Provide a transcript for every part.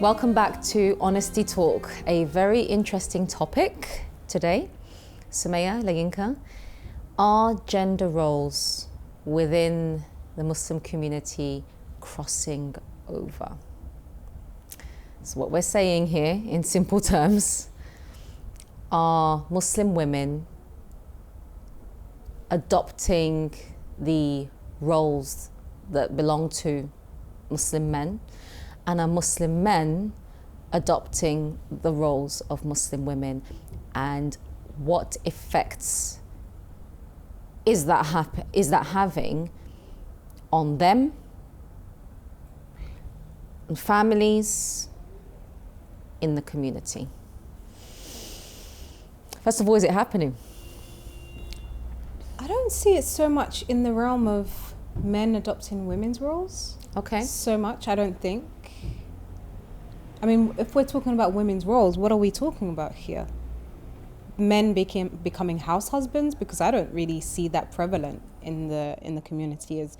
Welcome back to Honesty Talk, a very interesting topic today. Sumayah, LaYinka, are gender roles within the Muslim community crossing over? So what we're saying here in simple terms, are Muslim women adopting the roles that belong to Muslim men, and are Muslim men adopting the roles of Muslim women, and what effects is that having on them, on families, in the community? First of all, is it happening? I don't see it so much in the realm of men adopting women's roles. Okay. So much, I don't think. I mean, if we're talking about women's roles, what are we talking about here? Men becoming house husbands? Because I don't really see that prevalent in the community. As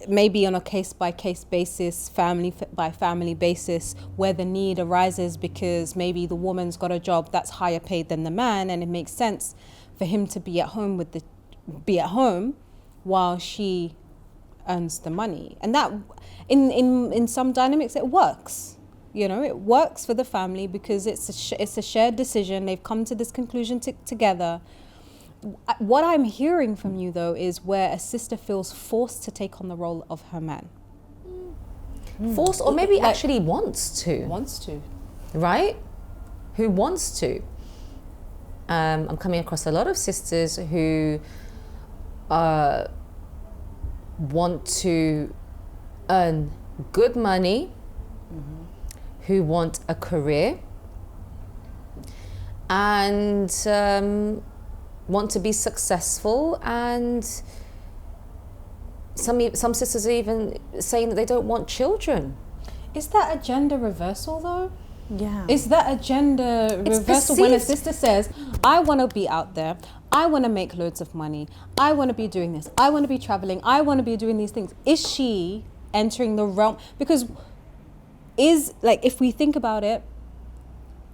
maybe on a case-by-case basis, family-by-family basis, where the need arises because maybe the woman's got a job that's higher paid than the man, and it makes sense for him to be at home while she earns the money. And that in some dynamics it works. You know, it works for the family because it's a shared decision. They've come to this conclusion together. What I'm hearing from you, though, is where a sister feels forced to take on the role of her man. Forced, or maybe actually wants to. Wants to. Right? Who wants to. I'm coming across a lot of sisters who want to earn good money, who want a career, and want to be successful, and some sisters are even saying that they don't want children. Is that a gender reversal, though? Yeah. Is that a gender reversal when a sister says, I want to be out there, I want to make loads of money, I want to be doing this, I want to be traveling, I want to be doing these things? Is she entering the realm? Because if we think about it,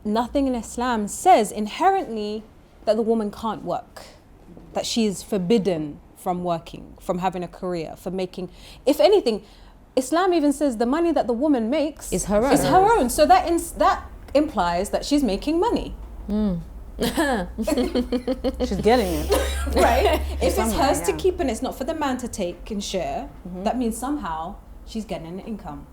nothing in Islam says inherently that the woman can't work, that she is forbidden from working, from having a career, from making, if anything, Islam even says the money that the woman makes is her own. So that implies that she's making money. She's getting it. Right? If it's hers to keep and it's not for the man to take and share, that means somehow she's getting an income.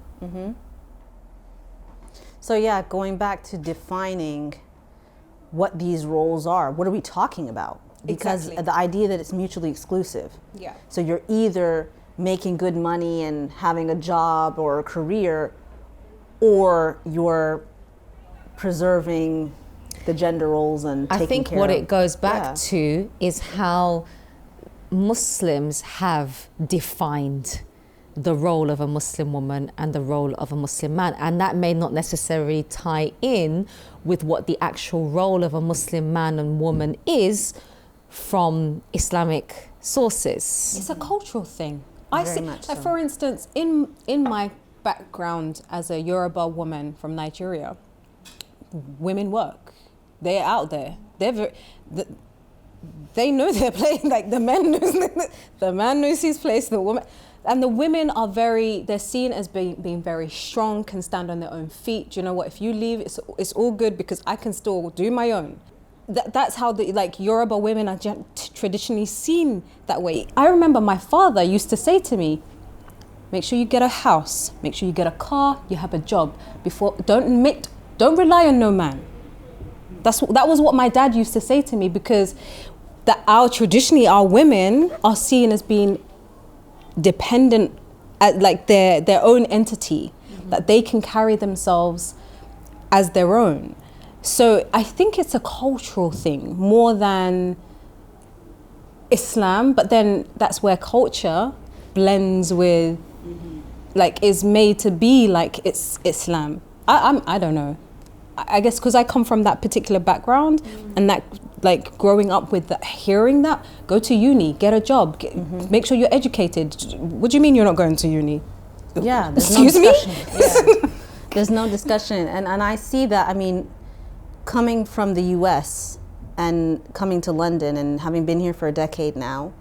So going back to defining what these roles are, what are we talking about? Because the idea that it's mutually exclusive. Yeah. So you're either making good money and having a job or a career, or you're preserving the gender roles and taking care of. I think what it goes back to is how Muslims have defined the role of a Muslim woman and the role of a Muslim man, and that may not necessarily tie in with what the actual role of a Muslim man and woman is from Islamic sources. It's a cultural thing. Very much so. For instance, in my background as a Yoruba woman from Nigeria, women work. They're out there. They know they're playing. Like the man knows his place. The woman. And the women are they're seen as being very strong, can stand on their own feet. Do you know what? If you leave, it's all good because I can still do my own. That's how Yoruba women are traditionally seen that way. I remember my father used to say to me, make sure you get a house, make sure you get a car, you have a job. Don't rely on no man. That was what my dad used to say to me, because traditionally our women are seen as being dependent at their own entity, that they can carry themselves as their own. So I think it's a cultural thing more than Islam, but then that's where culture blends with is made to be like it's Islam. I don't know. I guess because I come from that particular background, and that growing up with that, hearing that, go to uni, get a job, make sure you're educated. What do you mean you're not going to uni? Yeah, there's Excuse no me? discussion. There's no discussion. And I see that, I mean, coming from the US and coming to London and having been here for a decade now,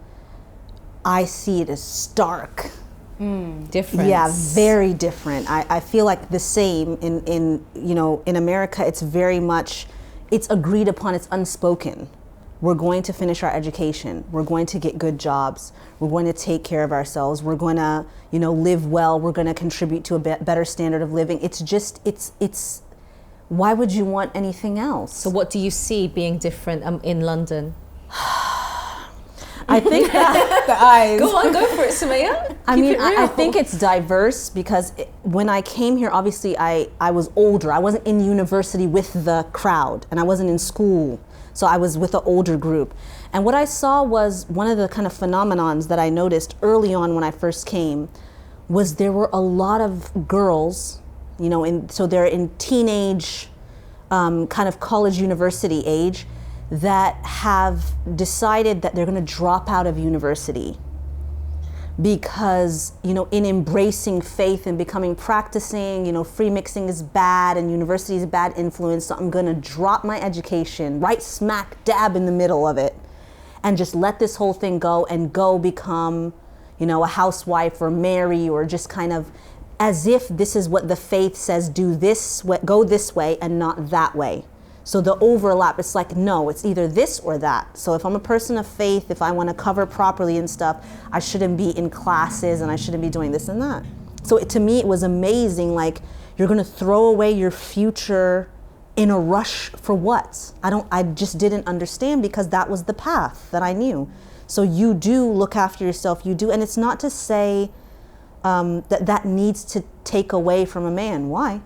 I see it as stark. Difference. Yeah, very different. I feel like the same in you know, in America, it's very much, it's agreed upon, it's unspoken. We're going to finish our education. We're going to get good jobs. We're going to take care of ourselves. We're going to, you know, live well. We're going to contribute to a better standard of living. It's just, it's, why would you want anything else? So what do you see being different in London? I think that The eyes. Go on, go for it, Sumayah. I Keep mean, it I real. think it's diverse because when I came here, obviously I was older. I wasn't in university with the crowd, and I wasn't in school. So I was with an older group. And what I saw was one of the kind of phenomenons that I noticed early on when I first came was there were a lot of girls, you know, so they're in teenage, kind of college university age, that have decided that they're going to drop out of university because, you know, in embracing faith and becoming practicing, you know, free mixing is bad and university is a bad influence, so I'm going to drop my education right smack dab in the middle of it and just let this whole thing go and go become, you know, a housewife or marry, or just kind of as if this is what the faith says, do this way, go this way and not that way. So the overlap, it's like, no, it's either this or that. So if I'm a person of faith, if I want to cover properly and stuff, I shouldn't be in classes and I shouldn't be doing this and that. So to me, it was amazing. Like, you're going to throw away your future in a rush for what? I just didn't understand, because that was the path that I knew. So you do look after yourself, you do. And it's not to say that needs to take away from a man. Why?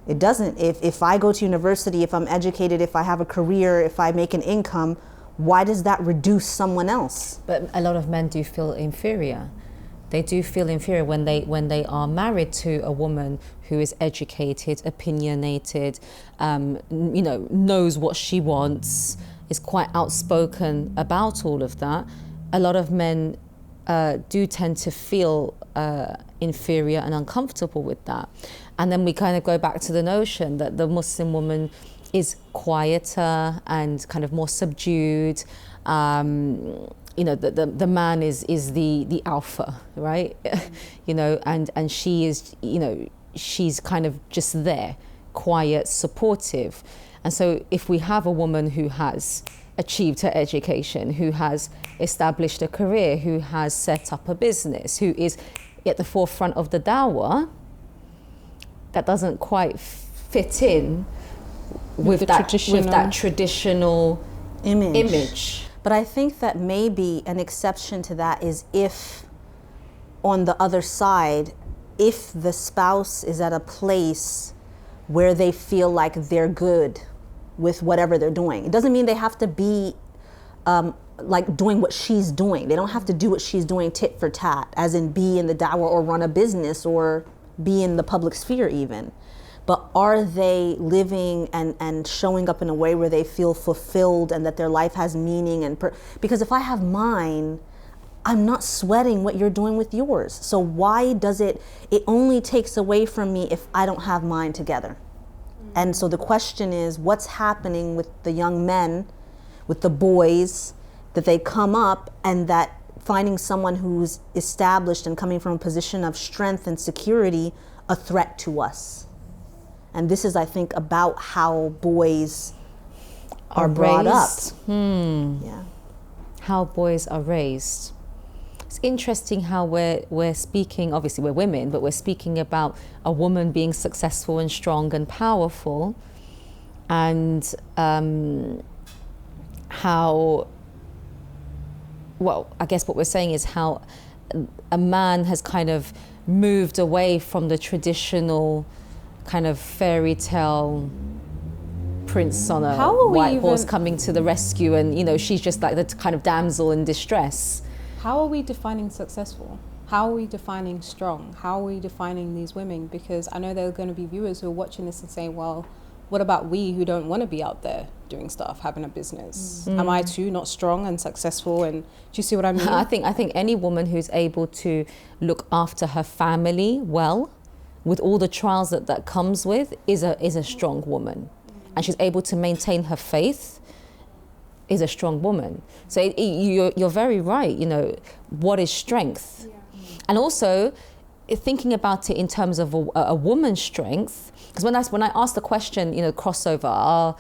It doesn't. If I go to university, if I'm educated, if I have a career, if I make an income, why does that reduce someone else? But a lot of men do feel inferior. They do feel inferior when they are married to a woman who is educated, opinionated, you know, knows what she wants, is quite outspoken about all of that. A lot of men do tend to feel inferior and uncomfortable with that. And then we kind of go back to the notion that the Muslim woman is quieter and kind of more subdued. You know, the man is the alpha, right? You know, and she is, you know, she's kind of just there, quiet, supportive. And so if we have a woman who has achieved her education, who has established a career, who has set up a business, who is at the forefront of the dawah, that doesn't quite fit in with that traditional image. But I think that maybe an exception to that is if, on the other side, if the spouse is at a place where they feel like they're good with whatever they're doing. It doesn't mean they have to be like doing what she's doing. They don't have to do what she's doing tit for tat, as in be in the dawah or run a business or be in the public sphere even. But are they living and showing up in a way where they feel fulfilled and that their life has meaning? And because if I have mine, I'm not sweating what you're doing with yours. So why does it only takes away from me if I don't have mine together? And so the question is, what's happening with the young men, with the boys, that they come up and that finding someone who's established and coming from a position of strength and security a threat to us? And this is, I think, about how boys are brought up. Yeah. How boys are raised. It's interesting how we're speaking, obviously we're women, but we're speaking about a woman being successful and strong and powerful, and how, well, I guess what we're saying is how a man has kind of moved away from the traditional kind of fairy tale prince on a white horse coming to the rescue, and, you know, she's just like the kind of damsel in distress. How are we defining successful? How are we defining strong? How are we defining these women? Because I know there are going to be viewers who are watching this and saying, well, what about we who don't want to be out there doing stuff, having a business? Am I too not strong and successful? And do you see what I mean? I think any woman who's able to look after her family well with all the trials that comes with, is a strong woman. And she's able to maintain her faith, is a strong woman. So you're very right, you know, what is strength? Yeah. And also, thinking about it in terms of a woman's strength, because when I ask the question, you know, crossover,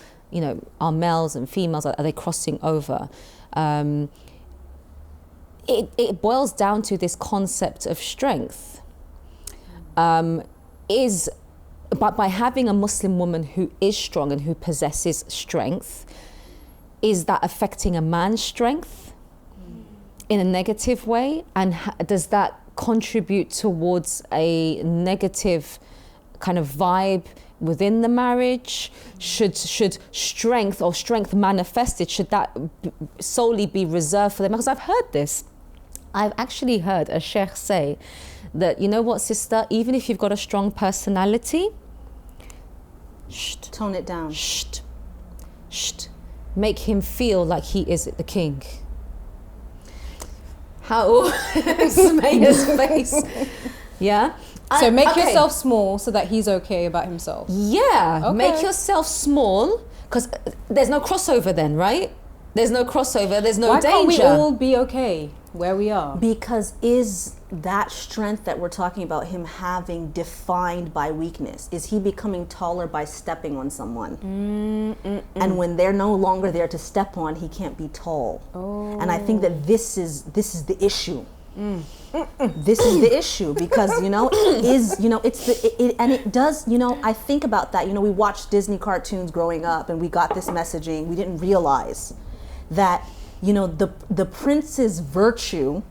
are males and females, are they crossing over? It boils down to this concept of strength. But by having a Muslim woman who is strong and who possesses strength, is that affecting a man's strength in a negative way? And does that contribute towards a negative kind of vibe within the marriage? Should strength manifested, should that solely be reserved for them? Because I've heard this. I've actually heard a sheikh say that, you know what, sister, even if you've got a strong personality, tone it down. Make him feel like he is the king. How Sumayah's face. Yeah. So make yourself small so that he's okay about himself. Yeah. Okay. Make yourself small, because there's no crossover then, right? There's no crossover. There's no danger. Why can't we all be okay where we are? Because is that strength that we're talking about him having defined by weakness? Is he becoming taller by stepping on someone? And when they're no longer there to step on, he can't be tall. And I think that this is the issue. This is the issue, because it does, I think about that. We watched Disney cartoons growing up and we got this messaging. We didn't realize that the prince's virtue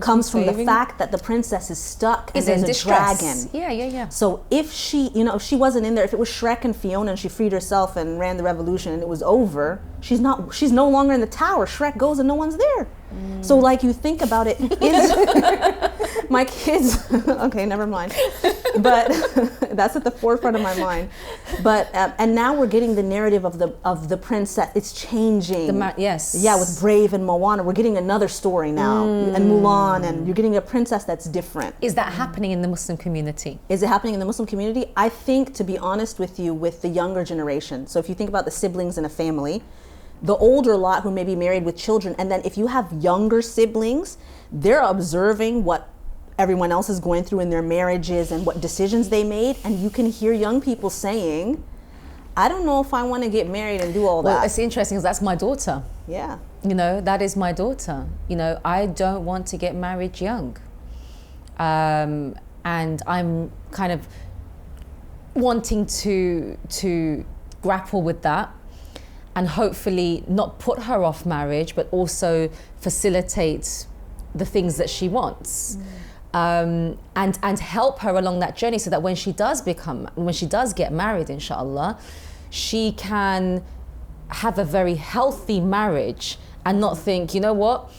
comes from the fact that the princess is stuck and there's a dragon. Yeah. So if she wasn't in there, if it was Shrek and Fiona and she freed herself and ran the revolution and it was over, she's no longer in the tower. Shrek goes and no one's there. So like, you think about it, my kids, okay, never mind. But that's at the forefront of my mind. But and now we're getting the narrative of the princess. It's changing. Yes. Yeah, with Brave and Moana, we're getting another story now, and Mulan, and you're getting a princess that's different. Is that happening in the Muslim community? Is it happening in the Muslim community? I think, to be honest with you, with the younger generation. So if you think about the siblings in a family, the older lot who may be married with children, and then if you have younger siblings, they're observing what everyone else is going through in their marriages and what decisions they made, and you can hear young people saying, I don't know if I want to get married and do all that. Well, it's interesting because that's my daughter. Yeah. That is my daughter. I don't want to get married young. And I'm kind of wanting to grapple with that, and hopefully not put her off marriage, but also facilitate the things that she wants. And help her along that journey, so that when she does get married, inshallah, she can have a very healthy marriage and not think, you know what,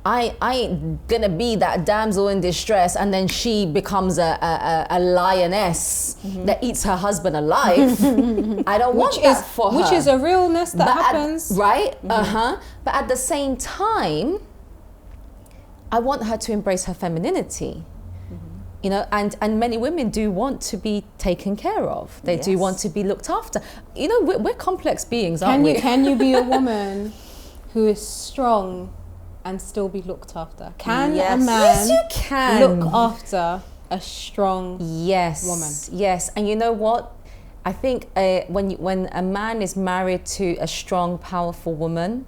I ain't gonna be that damsel in distress, and then she becomes a lioness that eats her husband alive. I don't want that for her. Which is a realness that happens. Right? But at the same time, I want her to embrace her femininity. And many women do want to be taken care of. They do want to be looked after. We're complex beings, aren't we? Can you be a woman who is strong and still be looked after? Can a man yes, you can. look after a strong woman? Yes, and you know what? I think when a man is married to a strong, powerful woman,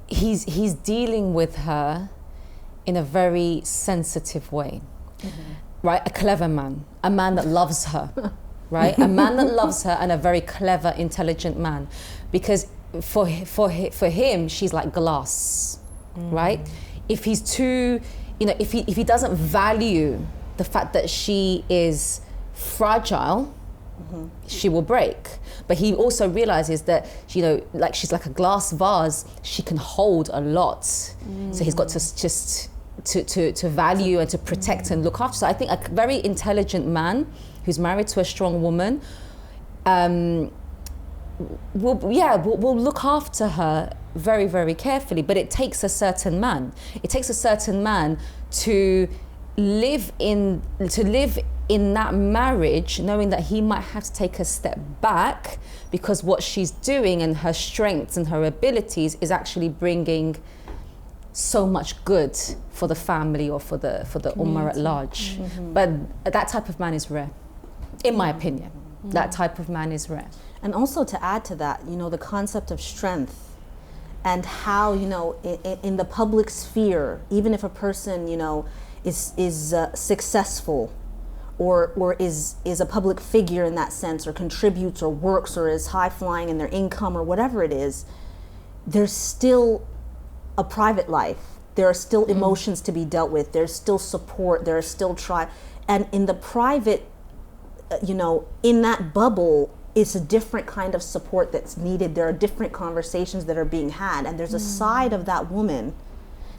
he's dealing with her in a very sensitive way, right? A clever man, a man that loves her, right? A man that loves her, and a very clever, intelligent man, because for him, she's like glass, right? If he's too, if he doesn't value the fact that she is fragile, she will break. But he also realizes that, like she's like a glass vase, she can hold a lot. So he's got to just to value and to protect and look after. So I think a very intelligent man who's married to a strong woman will look after her very, very carefully. But it takes a certain man. It takes a certain man to live in that marriage knowing that he might have to take a step back because what she's doing and her strengths and her abilities is actually bringing so much good for the family or for the ummah at large. But that type of man is rare, in my opinion. That type of man is rare. And also to add to that, you know, the concept of strength and how, you know, in the public sphere, even if a person, you know, is successful or is a public figure in that sense, or contributes or works or is high flying in their income or whatever it is, there's still a private life. There are still emotions to be dealt with. There's still support. There are still and in the private, you know, in that bubble, it's a different kind of support that's needed. There are different conversations that are being had, and there's a side of that woman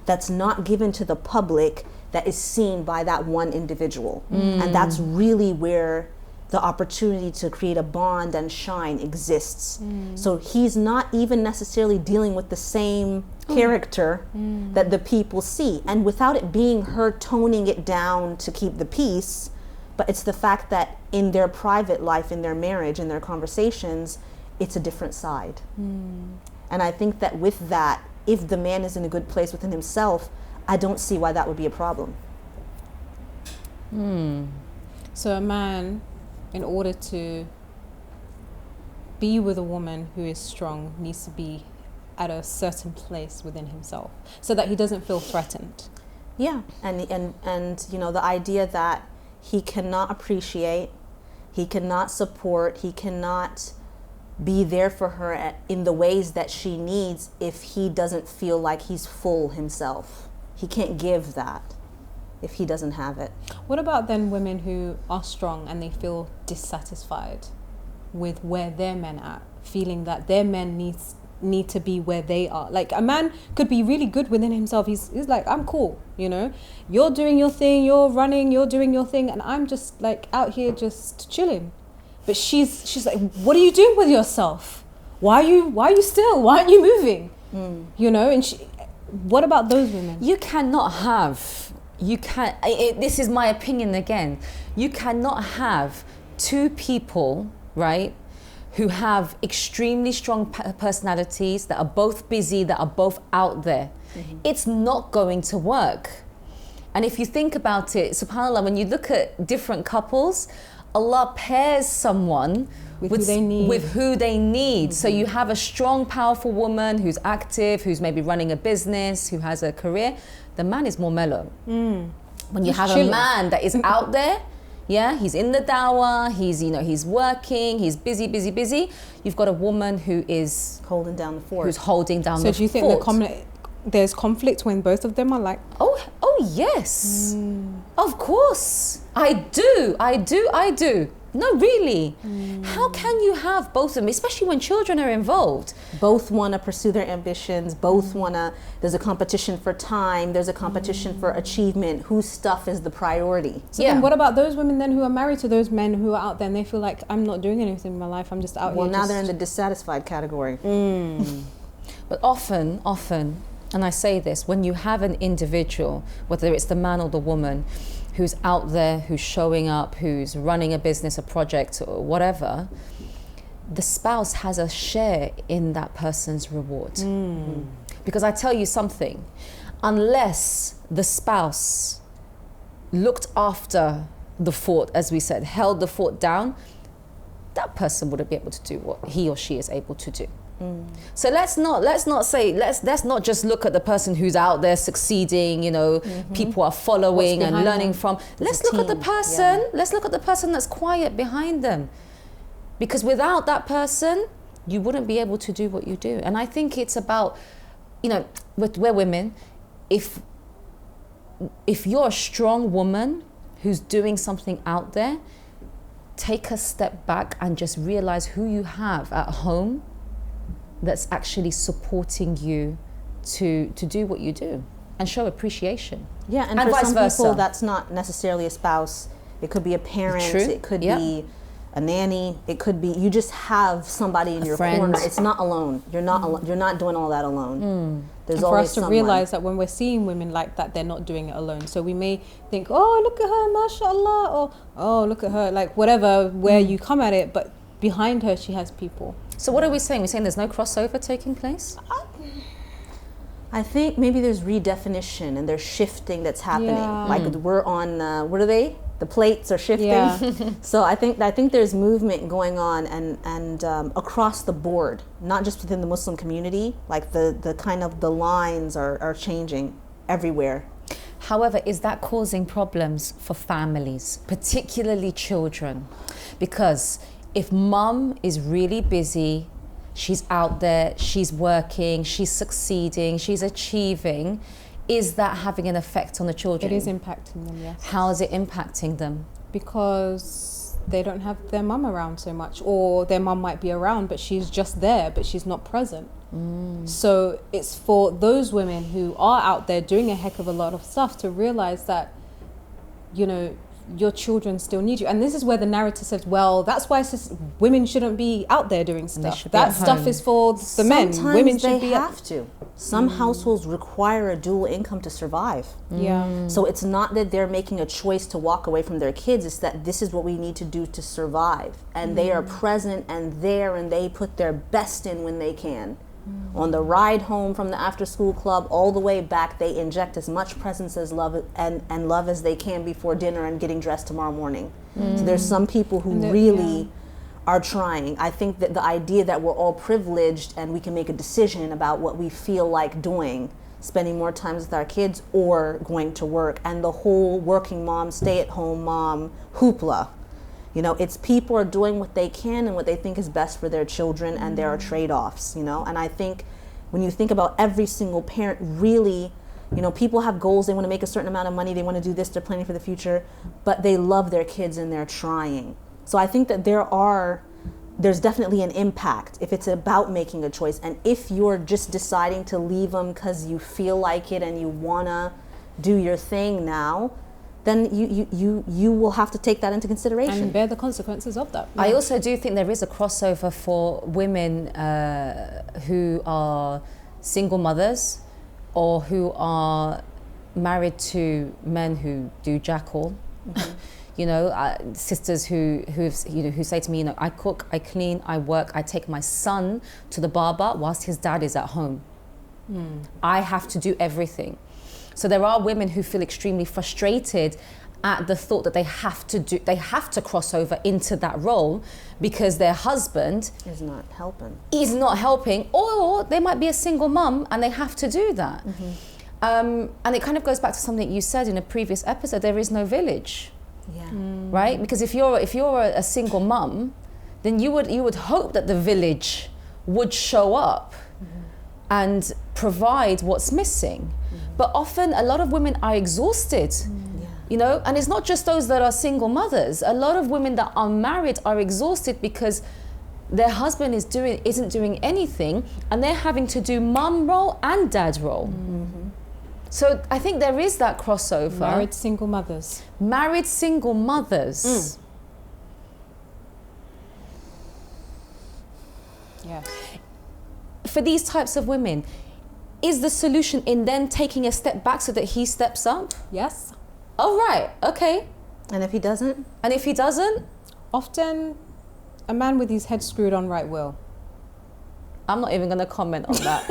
that's not given to the public that is seen by that one individual. And that's really where the opportunity to create a bond and shine exists. So he's not even necessarily dealing with the same character that the people see. And without it being her toning it down to keep the peace, but it's the fact that in their private life, in their marriage, in their conversations, it's a different side. And I think that with that, if the man is in a good place within himself, I don't see why that would be a problem. So a man, in order to be with a woman who is strong, needs to be at a certain place within himself so that he doesn't feel threatened. Yeah, and you know, the idea that he cannot appreciate, he cannot support, he cannot be there for her in the ways that she needs if he doesn't feel like he's full himself. He can't give that if he doesn't have it. What about then women who are strong and they feel dissatisfied with where their men are, feeling that their men need to be where they are? Like, a man could be really good within himself. He's like, I'm cool, you know, you're doing your thing, you're running, you're doing your thing, and I'm just like out here just chilling. But she's like, what are you doing with yourself? Why are you still? Why aren't you moving? You know, and what about those women? This is my opinion again. You cannot have two people, right, who have extremely strong personalities, that are both busy, that are both out there. It's not going to work. And if you think about it, subhanAllah, when you look at different couples, Allah pairs someone with who they need. So you have a strong, powerful woman who's active, who's maybe running a business, who has a career. The man is more mellow. When you have a man that is out there, yeah, he's in the dawah, he's working, he's busy. You've got a woman who is holding down the fort. So do you think there's conflict when both of them are like? Oh yes, of course. I do. No, really. How can you have both of them, especially when children are involved? Both want to pursue their ambitions. Both want to. There's a competition for time. There's a competition for achievement. Whose stuff is the priority? So then what about those women then who are married to those men who are out there and they feel like, I'm not doing anything in my life, I'm just out here. Well, now they're in the dissatisfied category. But often, and I say this, when you have an individual, whether it's the man or the woman, who's out there, who's showing up, who's running a business, a project, or whatever, the spouse has a share in that person's reward. Because I tell you something, unless the spouse looked after the fort, as we said, held the fort down, that person wouldn't be able to do what he or she is able to do. So let's not just look at the person who's out there succeeding, you know, people are following and learning from. Let's look at the person. Yeah. Let's look at the person that's quiet behind them. Because without that person, you wouldn't be able to do what you do. And I think it's about, you know, we're women. If you're a strong woman who's doing something out there, take a step back and just realize who you have at home that's actually supporting you to do what you do and show appreciation. Yeah, and for some people, that's not necessarily a spouse. It could be a parent. True. It could be a nanny. It could be you just have somebody in your friend. corner. It's not alone. You're not alone. You're not doing all that alone. There's And for always us to someone. realize that when we're seeing women like that, they're not doing it alone. So we may think, oh, look at her, mashallah, or oh, look at her, like whatever, where you come at it, but behind her, she has people. So what are we saying? We're saying there's no crossover taking place? I think maybe there's redefinition and there's shifting that's happening. Yeah. Like we're on, what are they? The plates are shifting. Yeah. So I think there's movement going on and across the board, not just within the Muslim community. Like the kind of the lines are changing everywhere. However, is that causing problems for families, particularly children? Because if mum is really busy, she's out there, she's working, she's succeeding, she's achieving, is that having an effect on the children? It is impacting them, yes. How is it impacting them? Because they don't have their mum around so much, or their mum might be around, but she's just there, but she's not present. So it's for those women who are out there doing a heck of a lot of stuff to realize that, you know, your children still need you. And this is where the narrative says, well, that's why women shouldn't be out there doing stuff. should be That at stuff home. is for the men. Sometimes Women should they be have to. Some households require a dual income to survive. Yeah. So it's not that they're making a choice to walk away from their kids. It's that this is what we need to do to survive. And they are present and there, and they put their best in when they can. On the ride home from the after school club all the way back, they inject as much presence as love and love as they can before dinner and getting dressed tomorrow morning. So there's some people who really are trying. I think that the idea that we're all privileged and we can make a decision about what we feel like doing, spending more time with our kids or going to work, and the whole working mom, stay-at-home mom hoopla. You know, it's people are doing what they can and what they think is best for their children, and there are trade-offs, you know. And I think when you think about every single parent, really, you know, people have goals, they want to make a certain amount of money, they want to do this, they're planning for the future, but they love their kids and they're trying. So I think that there's definitely an impact if it's about making a choice. And if you're just deciding to leave them because you feel like it and you want to do your thing now, then you will have to take that into consideration. And bear the consequences of that. I also do think there is a crossover for women who are single mothers or who are married to men who do jack all. You know, sisters who say to me, you know, I cook, I clean, I work, I take my son to the barber whilst his dad is at home. I have to do everything. So there are women who feel extremely frustrated at the thought that they have to cross over into that role because their husband is not helping, or they might be a single mum and they have to do that. And it kind of goes back to something you said in a previous episode. There is no village, right? Because if you're a single mum, then you would hope that the village would show up and provide what's missing. But often a lot of women are exhausted, you know, and it's not just those that are single mothers. A lot of women that are married are exhausted because their husband isn't doing anything, and they're having to do mum role and dad role. So I think there is that crossover. Married single mothers. Married single mothers. Yeah. For these types of women, is the solution in them taking a step back so that he steps up? Yes. Oh, right. Okay. And if he doesn't? And if he doesn't? Often a man with his head screwed on right will. I'm not even going to comment on that.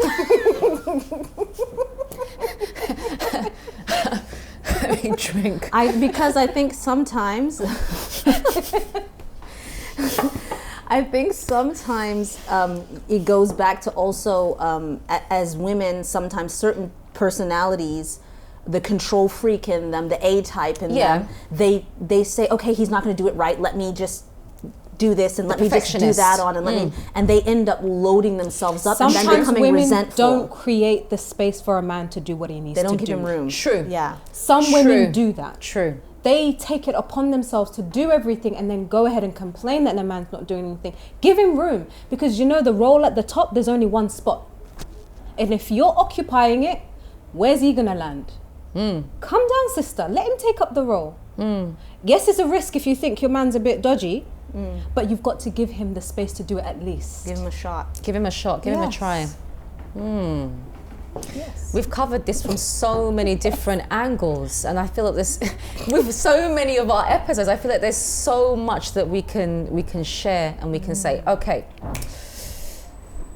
Let me drink. Because I think sometimes it goes back to also as women, sometimes certain personalities, the control freak in them, the A-type in them, they say, okay, he's not going to do it right, let me just do this and let me just do that on and and they end up loading themselves up. Sometimes and then becoming women resentful. don't create the space for a man to do what he needs to do. They don't give him room. True. Yeah. Some women do that. True. They take it upon themselves to do everything and then go ahead and complain that the man's not doing anything. Give him room, because you know the role at the top, there's only one spot. And if you're occupying it, where's he gonna land? Come down, sister. Let him take up the role. Yes, it's a risk if you think your man's a bit dodgy, But you've got to give him the space to do it at least. Give him a shot. Give him a shot, give him a try. Yes. We've covered this from so many different angles, and I feel like this, with so many of our episodes, I feel like there's so much that we can share and we can say, okay,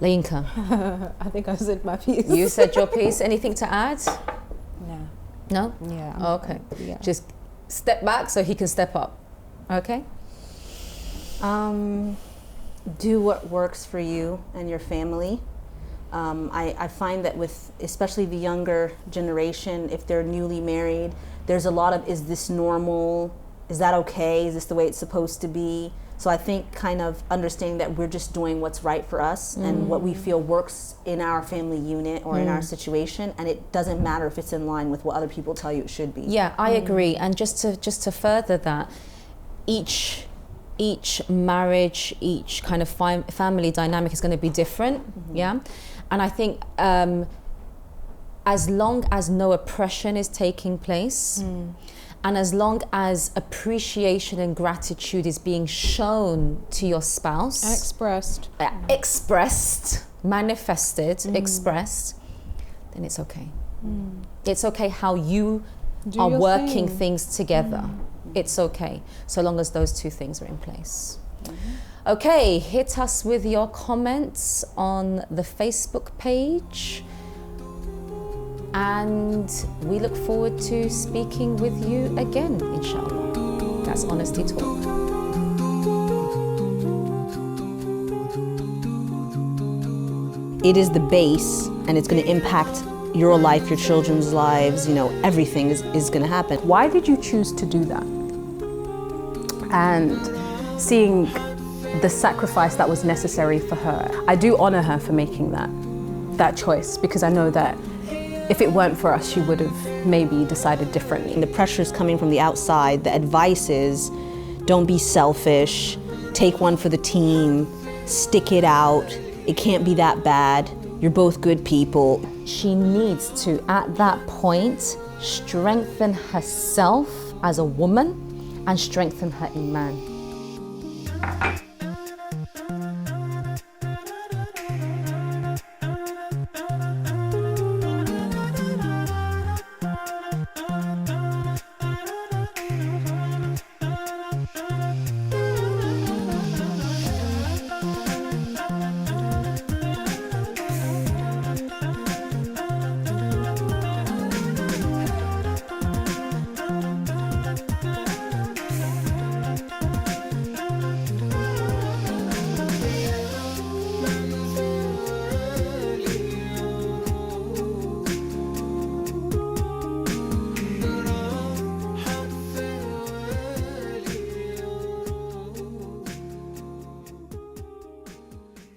LaYinka. I think I said my piece. You said your piece. Anything to add? No. No? Yeah. Okay. Yeah. Just step back so he can step up. Okay? Do what works for you and your family. I find that with especially the younger generation, if they're newly married, there's a lot of, is this normal? Is that okay? Is this the way it's supposed to be? So I think kind of understanding that we're just doing what's right for us and what we feel works in our family unit or in our situation, and it doesn't matter if it's in line with what other people tell you it should be. Yeah, I agree. And just to further that, each marriage, each kind of family dynamic is going to be different. Yeah. And I think as long as no oppression is taking place, and as long as appreciation and gratitude is being shown to your spouse, expressed, manifested, expressed, then it's okay. It's okay how you are working things together. It's okay, so long as those two things are in place. Okay, hit us with your comments on the Facebook page. And we look forward to speaking with you again, inshallah. That's Honesty Talk. It is the base, and it's going to impact your life, your children's lives, you know, everything is going to happen. Why did you choose to do that? And seeing the sacrifice that was necessary for her, I do honor her for making that choice, because I know that if it weren't for us, she would have maybe decided differently. And the pressure's coming from the outside. The advice is, don't be selfish, take one for the team, stick it out, it can't be that bad, you're both good people. She needs to, at that point, strengthen herself as a woman and strengthen her iman.